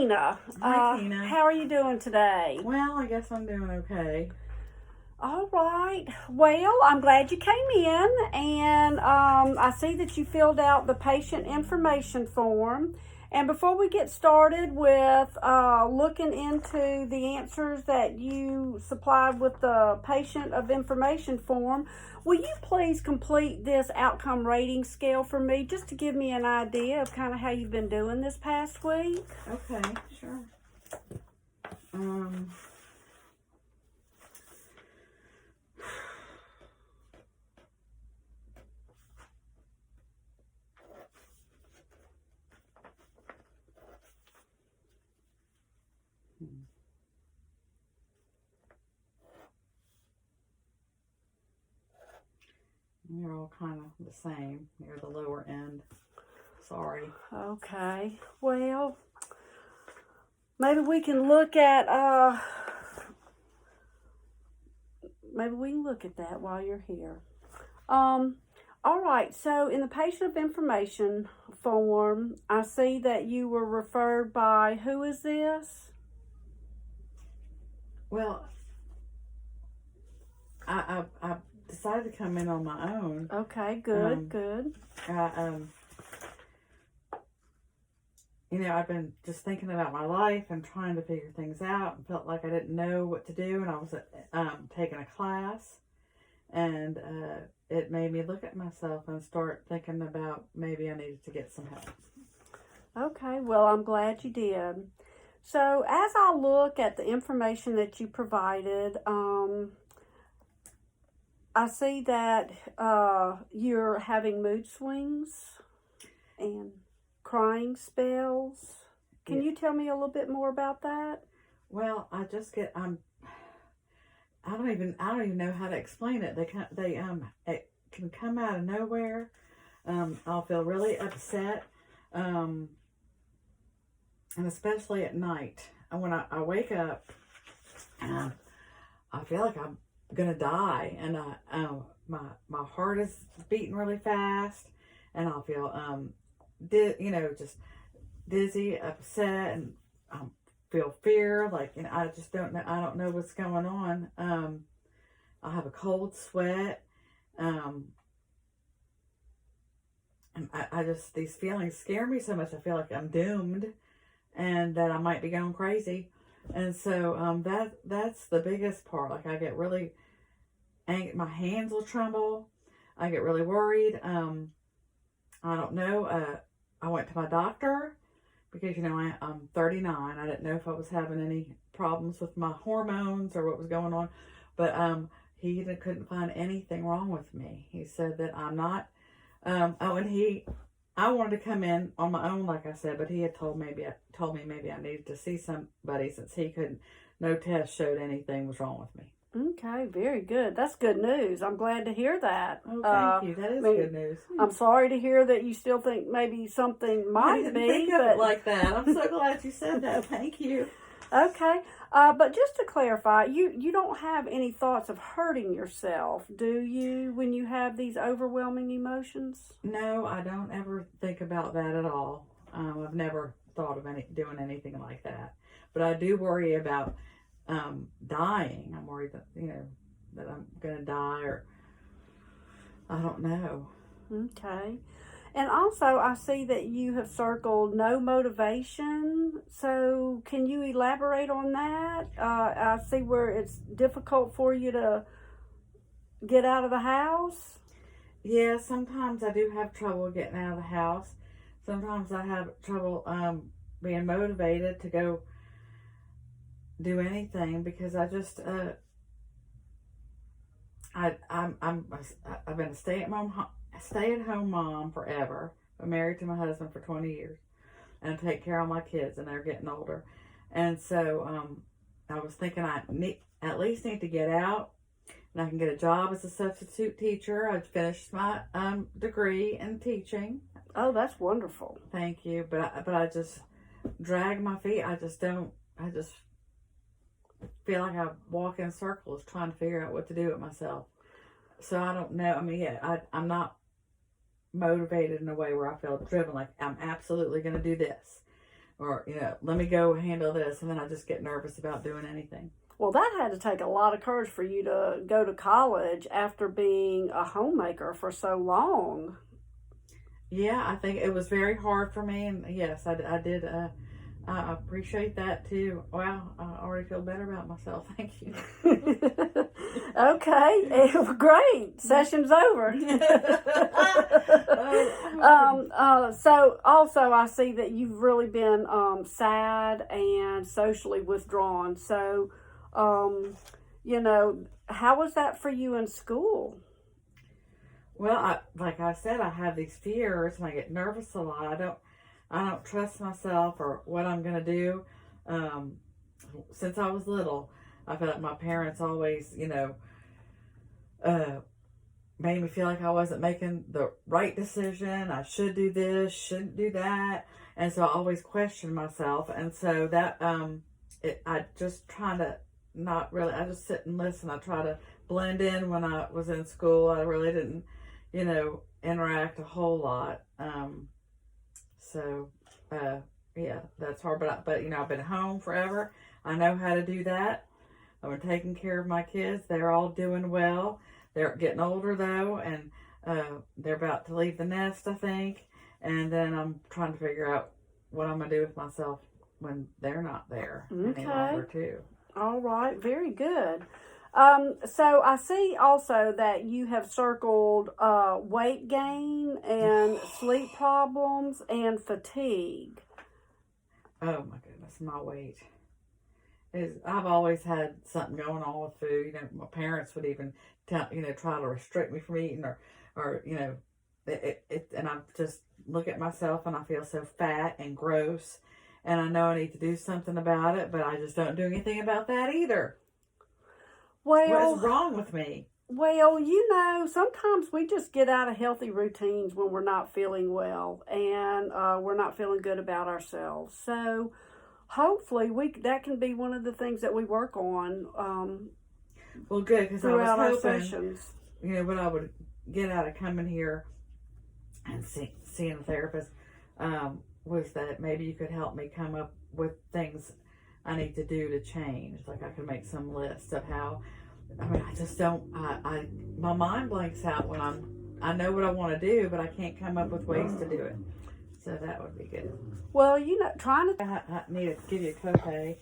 Tina, Hi, Tina. how are you doing today? Well, I guess I'm doing okay. All right. Well, I'm glad you came in, and I see that you filled out the patient information form. And before we get started with looking into the answers that you supplied with the patient of information form, will you please complete this outcome rating scale for me just to give me an idea of kind of how you've been doing this past week? Okay, sure. Um, They're all kind of the same near the lower end. Sorry. Okay. Well, maybe we can look at that while you're here. All right. So in the patient of information form, I see that you were referred by who is this? Well, I decided to come in on my own. Okay. Good. Good. I've been just thinking about my life and trying to figure things out and felt like I didn't know what to do. And I was taking a class, and it made me look at myself and start thinking about maybe I needed to get some help. Okay. Well, I'm glad you did. So as I look at the information that you provided, I see that you're having mood swings and crying spells. Can you tell me a little bit more about that? Well, I don't even know how to explain it. It can come out of nowhere. I'll feel really upset, and especially at night. And when I wake up, I feel like I'm gonna die, and my heart is beating really fast, and I'll feel just dizzy, upset, and feel fear. Like, I just don't know. I don't know what's going on. I have a cold sweat. And I just, these feelings scare me so much. I feel like I'm doomed, and that I might be going crazy. And so that's the biggest part. Like, I get really angry. My hands will tremble. I get really worried. I don't know. I went to my doctor because, I'm 39. I didn't know if I was having any problems with my hormones or what was going on. But he couldn't find anything wrong with me. He said that I'm not. I wanted to come in on my own, like I said, but he had told me maybe I needed to see somebody, since no test showed anything was wrong with me. Okay, very good. That's good news. I'm glad to hear that. Oh, thank you. That is good news. I'm sorry to hear that you still think maybe something might I didn't be. think of it like that. I'm so glad you said that. Thank you. Okay, but just to clarify, you don't have any thoughts of hurting yourself, do you, when you have these overwhelming emotions? No, I don't ever think about that at all. I've never thought of doing anything like that. But I do worry about dying. I'm worried that that I'm gonna die, or I don't know. Okay. And also, I see that you have circled no motivation. So, can you elaborate on that? I see where it's difficult for you to get out of the house. Yeah, sometimes I do have trouble getting out of the house. Sometimes I have trouble being motivated to go do anything, because I just I've been a stay at home mom forever. I'm married to my husband for 20 years, and I take care of my kids, and they're getting older. And so I was thinking I at least need to get out, and I can get a job as a substitute teacher. I finished my degree in teaching. Oh, that's wonderful. Thank you. But I just drag my feet. I just feel like I walk in circles trying to figure out what to do with myself. So I don't know. I mean, I'm not motivated in a way where I feel driven, like I'm absolutely going to do this. or, let me go handle this. And then I just get nervous about doing anything. Well, that had to take a lot of courage for you to go to college after being a homemaker for so long. Yeah, I think it was very hard for me. And yes, I did. I appreciate that too. Wow, I already feel better about myself. Thank you. Okay, great. Session's over. So also I see that you've really been sad and socially withdrawn. So, how was that for you in school? Well, like I said, I have these fears and I get nervous a lot. I don't trust myself or what I'm going to do. Since I was little, I felt like my parents always, made me feel like I wasn't making the right decision. I should do this, shouldn't do that. And so I always questioned myself. And so that, I just trying to not really, I just sit and listen. I try to blend in when I was in school. I really didn't, interact a whole lot. Yeah, that's hard. But I've been home forever. I know how to do that. I've been taking care of my kids. They're all doing well. They're getting older though, and they're about to leave the nest, I think. And then I'm trying to figure out what I'm gonna do with myself when they're not there any longer too. All right, very good. So I see also that you have circled weight gain and sleep problems and fatigue. Oh my goodness, my weight. I've always had something going on with food. My parents would even try to restrict me from eating or and I just look at myself and I feel so fat and gross, and I know I need to do something about it, but I just don't do anything about that either. Well, what is wrong with me? Well, sometimes we just get out of healthy routines when we're not feeling well and we're not feeling good about ourselves. So hopefully that can be one of the things that we work on. Well, good, because I throughout was our hoping, sessions. What I would get out of coming here and seeing a therapist was that maybe you could help me come up with things I need to do to change. Like I could make some list of how. I just don't. My mind blanks out when I know what I want to do, but I can't come up with ways to do it. So that would be good. Well, trying to. I need to give you a copay.